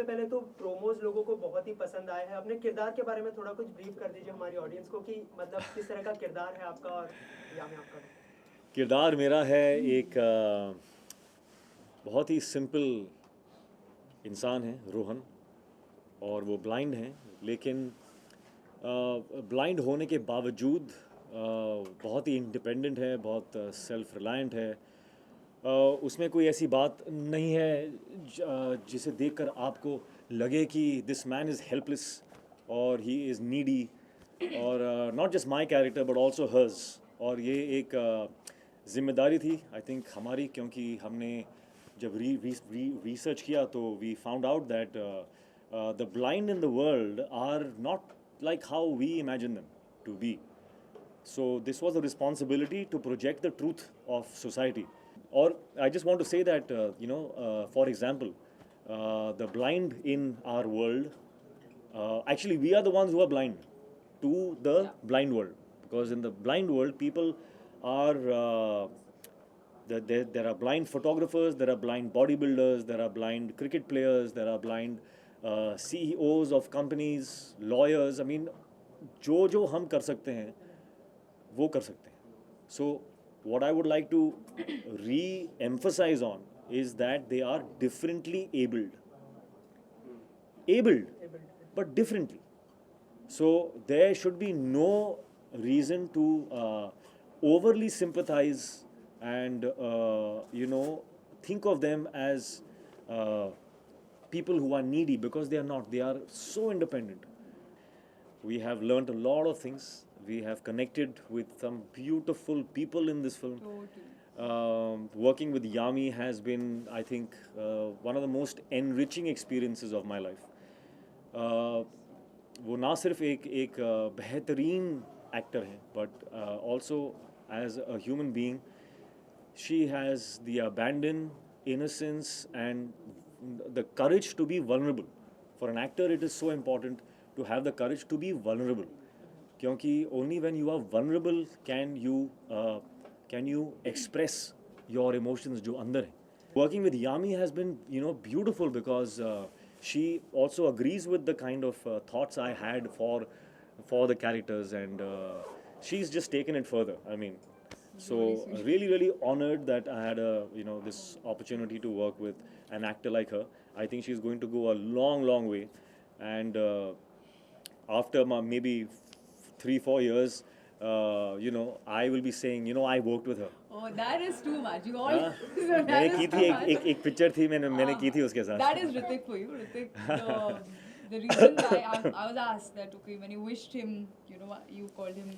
सबसे पहले तो प्रोमोज लोगों को बहुत ही पसंद आए हैं। अपने किरदार के बारे में थोड़ा कुछ ब्रीफ कर दीजिए हमारी ऑडियंस को कि मतलब किस तरह का किरदार है आपका और या मैं आपका। किरदार मेरा है एक बहुत ही सिंपल इंसान है, रोहन, और वो ब्लाइंड हैं, लेकिन ब्लाइंड होने के बावजूद बहुत ही इंडिपेंडेंट है, बहुत सेल्फ रिलायंट है। उसमें कोई ऐसी बात नहीं है जिसे देखकर आपको लगे कि दिस मैन इज़ हेल्पलेस और ही इज़ नीडी, और not just my character but also hers. और ये एक जिम्मेदारी थी आई थिंक हमारी, क्योंकि हमने जब रिसर्च किया तो we found out that the blind in the world are not like how we imagine them to be. So this was a responsibility to project the truth of society. Or I just want to say that for example, the blind in our world, actually we are the ones who are blind to the blind world, because in the blind world people are there are blind photographers, there are blind bodybuilders, there are blind cricket players, there are blind CEOs of companies, lawyers. I mean, जो हम कर सकते हैं वो कर सकते हैं. So what I would like to re-emphasize on is that they are differently abled, but differently. So there should be no reason to overly sympathize and think of them as people who are needy, because they are not. They are so independent. We have learned a lot of things. We have connected with some beautiful people in this film. Working with Yami has been, I think, one of the most enriching experiences of my life. वो ना सिर्फ एक बेहतरीन actor है, but also as a human being she has the abandon, innocence, and the courage to be vulnerable. For an actor, it is so important to have the courage to be vulnerable, क्योंकि only when you are vulnerable can you express your emotions जो अंदर है. Working with Yami has been beautiful, because she also agrees with the kind of thoughts I had for the characters, and she's just taken it further. I mean, so really honored that I had this opportunity to work with an actor like her. I think she's going to go a long way, and after maybe 3-4 years, I will be saying, I worked with her. Oh, that is too much. You all. मैंने की थी एक picture थी, मैंने की थी उसके साथ. That is Hrithik for you, Hrithik. The reason why I was asked that, okay, when you wished him, you called him.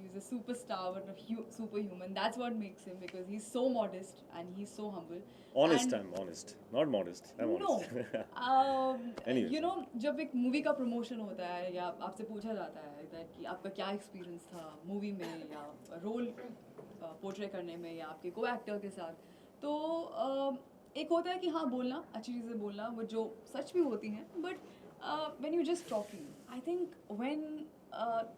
He's a superstar, but a superhuman. That's what makes him, because he's so modest and he's so humble. Honest, I'm honest, not modest. I'm honest. No, जब एक movie का promotion होता है या आपसे पूछा जाता है कि आपका क्या एक्सपीरियंस था मूवी में या रोल पोर्ट्रे करने में या आपके को एक्टर के साथ, तो एक होता है कि हाँ बोलना, अच्छी चीज़ें बोलना, वो जो सच भी होती हैं, but when you're just talking, I think when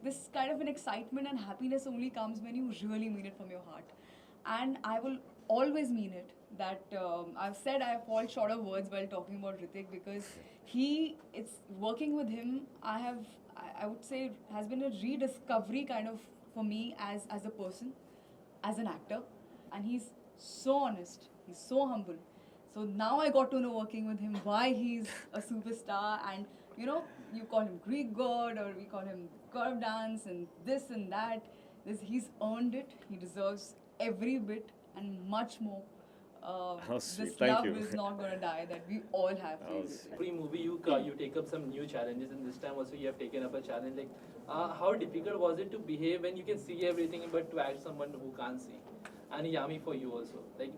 this kind of an excitement and happiness only comes when you really mean it from your heart. And I will always mean it. That I've said I fall short of words while talking about Hrithik, because it's working with him, I would say has been a rediscovery kind of for me as a person, as an actor. And he's so honest, he's so humble. So now I got to know, working with him, why he's a superstar. And you call him Greek god, or we call him curve dance and this and that. He's earned it. He deserves every bit and much more. This Thank love you. is not going to die, that we all have for you. Every movie you take up some new challenges, and this time also you have taken up a challenge. Like, how difficult was it to behave when you can see everything, but to act someone who can't see? And Yami, for you also, like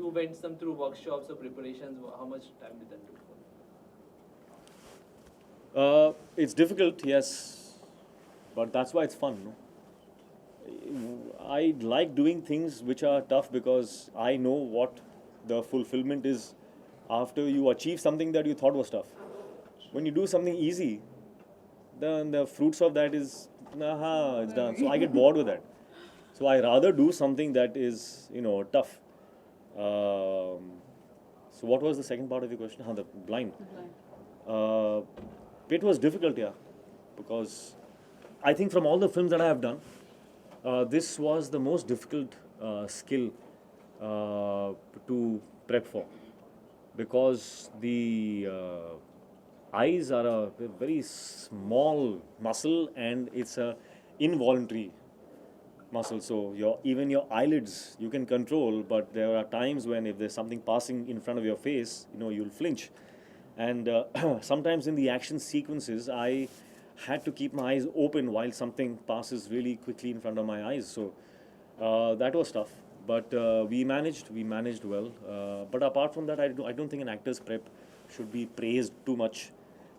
you went some through workshops or preparations. How much time did that take for? It's difficult, yes, but that's why it's fun, no? I like doing things which are tough, because I know what the fulfillment is after you achieve something that you thought was tough. When you do something easy, then the fruits of that is, it's done. So I get bored with that. So I rather do something that is, tough. So what was the second part of your question? The blind. Blind. It was difficult, yeah, because I think from all the films that I have done, this was the most difficult skill to prep for, because the eyes are a very small muscle and it's a involuntary muscle. So even your eyelids you can control, but there are times when if there's something passing in front of your face, you'll flinch. And sometimes in the action sequences, I had to keep my eyes open while something passes really quickly in front of my eyes. So that was tough, but we managed well. But apart from that, I don't think an actor's prep should be praised too much.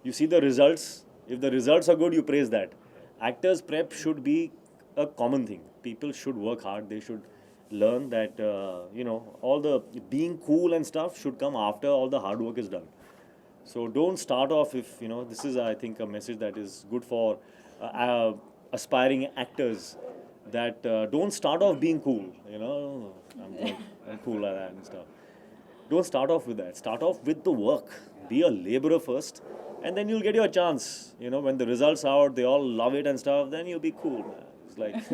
You see the results. If the results are good, you praise that. Actors' prep should be a common thing. People should work hard. They should learn that all the being cool and stuff should come after all the hard work is done. So don't start off if this is, I think, a message that is good for aspiring actors, that don't start off being cool. I'm cool like that and stuff. Don't start off with that. Start off with the work. Be a laborer first, and then you'll get your chance. When the results are out, they all love it and stuff, then you'll be cool, man. It's like,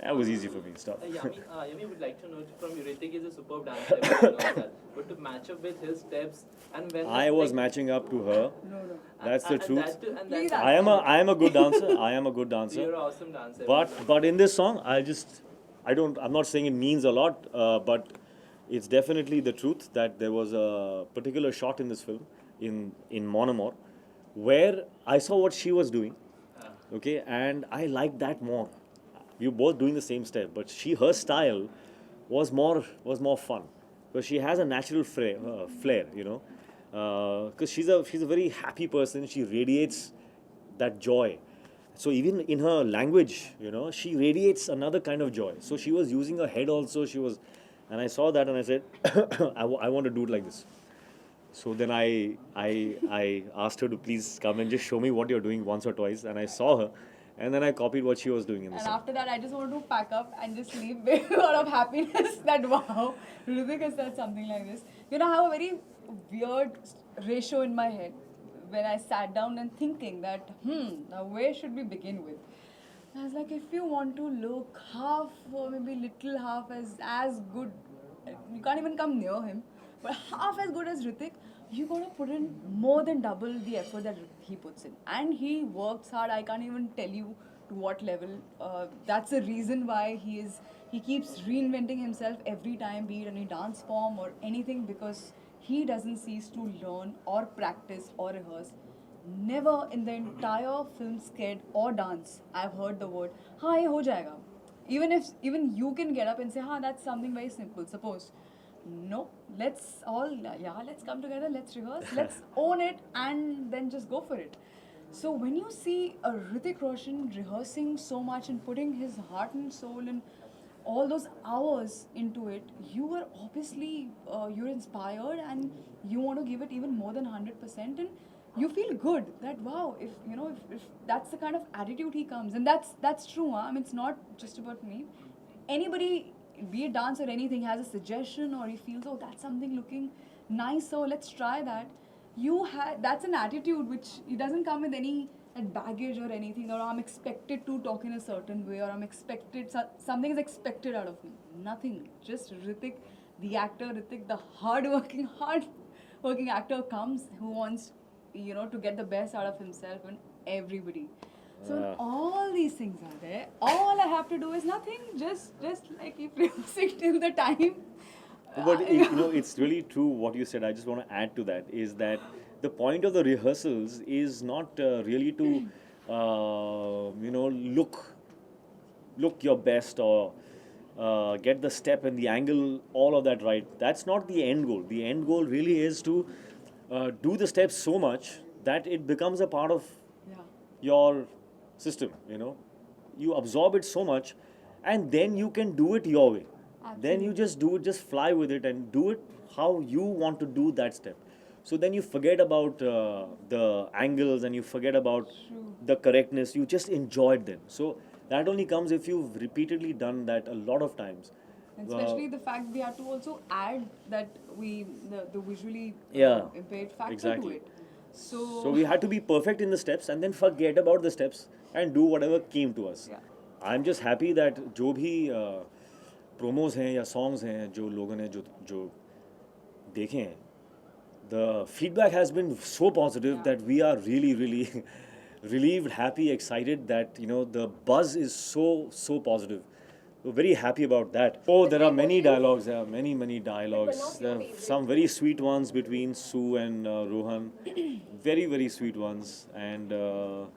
that was easy for me, stuff. Yami would like to know from you, Hrithik is a superb dancer, everyone knows that. But to match up with his steps, and when I was matching up to her. No. That's the truth. Please I am a good dancer. I am a good dancer. You're an awesome dancer. But in this song, I'm not saying it means a lot, but it's definitely the truth that there was a particular shot in this film, in Mon Amour, where I saw what she was doing, okay, and I liked that more. We were both doing the same step, but her style was more fun, because she has a natural flair, because she's a very happy person. She radiates that joy. So even in her language, she radiates another kind of joy. So she was using her head also. And I saw that and I said, I want to do it like this. So then I asked her to please come and just show me what you're doing once or twice. And I saw her, and then I copied what she was doing in the And song. after that, I just wanted to pack up and just leave with a lot of happiness that wow, Hrithik has said something like this. I have a very weird ratio in my head when I sat down and thinking that, now where should we begin with? I was like, if you want to look half or maybe little half as good, you can't even come near him, but half as good as Hrithik, you gotta put in more than double the effort that he puts in. And he works hard. I can't even tell you to what level. That's the reason why he keeps reinventing himself every time, be it any dance form or anything, because he doesn't cease to learn or practice or rehearse. Never in the entire film sked or dance I've heard the word हाँ ये हो जाएगा. Even you can get up and say हाँ that's something very simple. Suppose no, let's come together, let's rehearse, let's own it, and then just go for it. So when you see a Hrithik Roshan rehearsing so much and putting his heart and soul and all those hours into it, you are obviously you're inspired and you want to give it even more than 100%, and you feel good that wow, if that's the kind of attitude he comes, and that's true. I mean, it's not just about me. Anybody, be it dance or anything, has a suggestion or he feels that's something looking nice, so let's try that. That's an attitude which it doesn't come with any baggage or anything, or I'm expected to talk in a certain way, or something is expected out of me. Nothing. Just Hrithik, the actor, Hrithik, the hardworking actor comes who wants to get the best out of himself and everybody. So when all these things are there, all I have to do is nothing. Just like keep rehearsing till the time. But it's really true what you said. I just want to add to that, is that the point of the rehearsals is not really to look your best or get the step and the angle, all of that right. That's not the end goal. The end goal really is to do the steps so much that it becomes a part of your system. You absorb it so much, and then you can do it your way. Absolutely. Then you just do it, just fly with it and do it how you want to do that step. So then you forget about the angles and you forget about the correctness. You just enjoy it then. So that only comes if you've repeatedly done that a lot of times. And especially the fact we had to also add that the visually Yeah, impaired factor exactly. to it. So, So we had to be perfect in the steps and then forget about the steps and do whatever came to us. Yeah. I'm just happy that जो भी promos हैं या songs हैं जो लोगों ने जो देखे हैं, the feedback has been so positive Yeah. that we are really relieved, happy, excited that the buzz is so positive. We're very happy about that. Oh, there are many dialogues. There are many dialogues. There are some very sweet ones between Sue and Rohan. Very sweet ones. And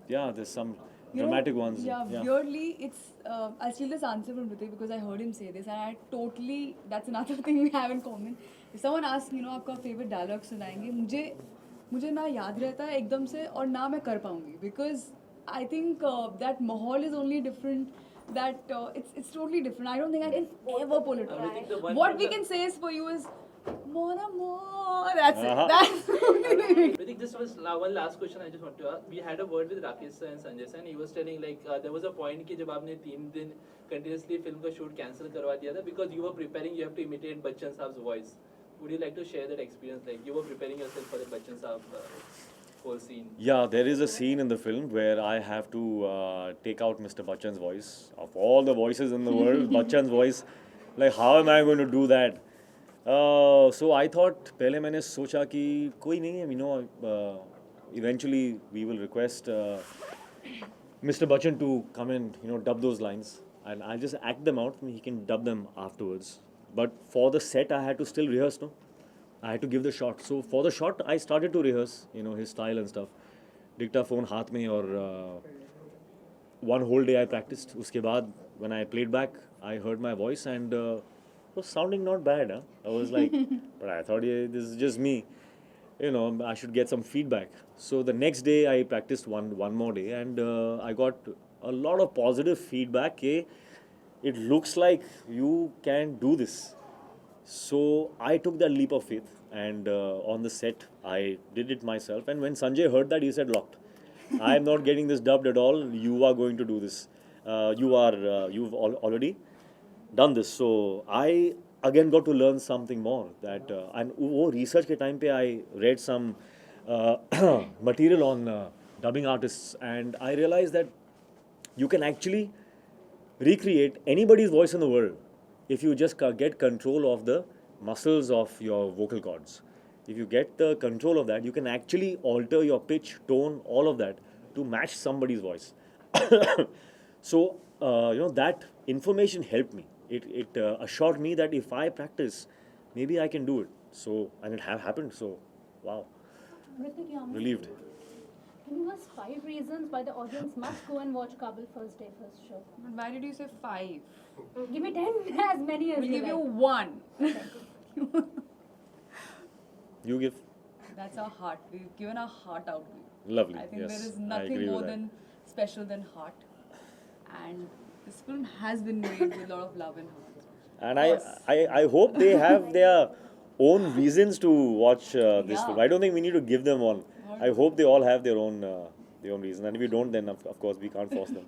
yeah, there's some dramatic ones. Yeah, weirdly, it's. I'll steal this answer from Ritik because I heard him say this, and I totally. That's another thing we have in common. If someone asks, आपका favorite dialogue सुनाएंगे, मुझे ना याद रहता है एकदम से और ना मैं कर पाऊंगी because I think that माहौल is only different. That it's totally different. I don't think I can ever pull it I think the off. one What thing we that- can say is for you is more and more. That's Uh-huh. it. That's I think this was one last question I just want to ask. We had a word with Rakesh sir and Sanjay sir, and he was telling like there was a point कि जब आपने 3 दिन continuously film का shoot cancel करवा दिया था because you were preparing, you have to imitate Bachchan Saab's voice. Would you like to share that experience? Like you were preparing yourself for the Bachchan Saab whole scene. Yeah, there is a scene in the film where I have to take out Mr. Bachchan's voice. Of all the voices in the world, Bachchan's voice, like how am I going to do that? So I thought, पहले मैंने सोचा कि कोई नहीं है, eventually we will request Mr. Bachchan to come and dub those lines, and I'll just act them out. He can dub them afterwards. But for the set, I had to still rehearse, no? I had to give the shot. So for the shot, I started to rehearse, his style and stuff. Dictaphone हाथ में और one whole day I practiced. उसके बाद when I played back, I heard my voice and it was sounding not bad. Huh? I was like, but I thought this is just me. I should get some feedback. So the next day I practiced one more day and I got a lot of positive feedback. It looks like you can do this. So I took that leap of faith and on the set I did it myself, and when Sanjay heard that he said locked. I am not getting this dubbed at all. You are going to do this. You've already done this. So I again got to learn something more. That and वो research के time पे I read some material on dubbing artists, and I realized that you can actually recreate anybody's voice in the world if you just get control of the muscles of your vocal cords. If you get the control of that, you can actually alter your pitch, tone, all of that to match somebody's voice. So that information helped me. It assured me that if I practice, maybe I can do it. So, and it happened. So, wow, Ritik, Yami, relieved. can you give us 5 reasons why the audience must go and watch Kabul first day, first show? But why did you say 5? Give me 10, as many as We'll you give you like. 1. You give. That's our heart. We've given our heart out. Lovely. I think yes, there is I nothing agree more with that. than special than heart. And this film has been made with a lot of love and heart. And Yes. I hope they have their own reasons to watch this Yeah. film. I don't think we need to give them one. I hope they all have their own reason. And if we don't, then of course we can't force them.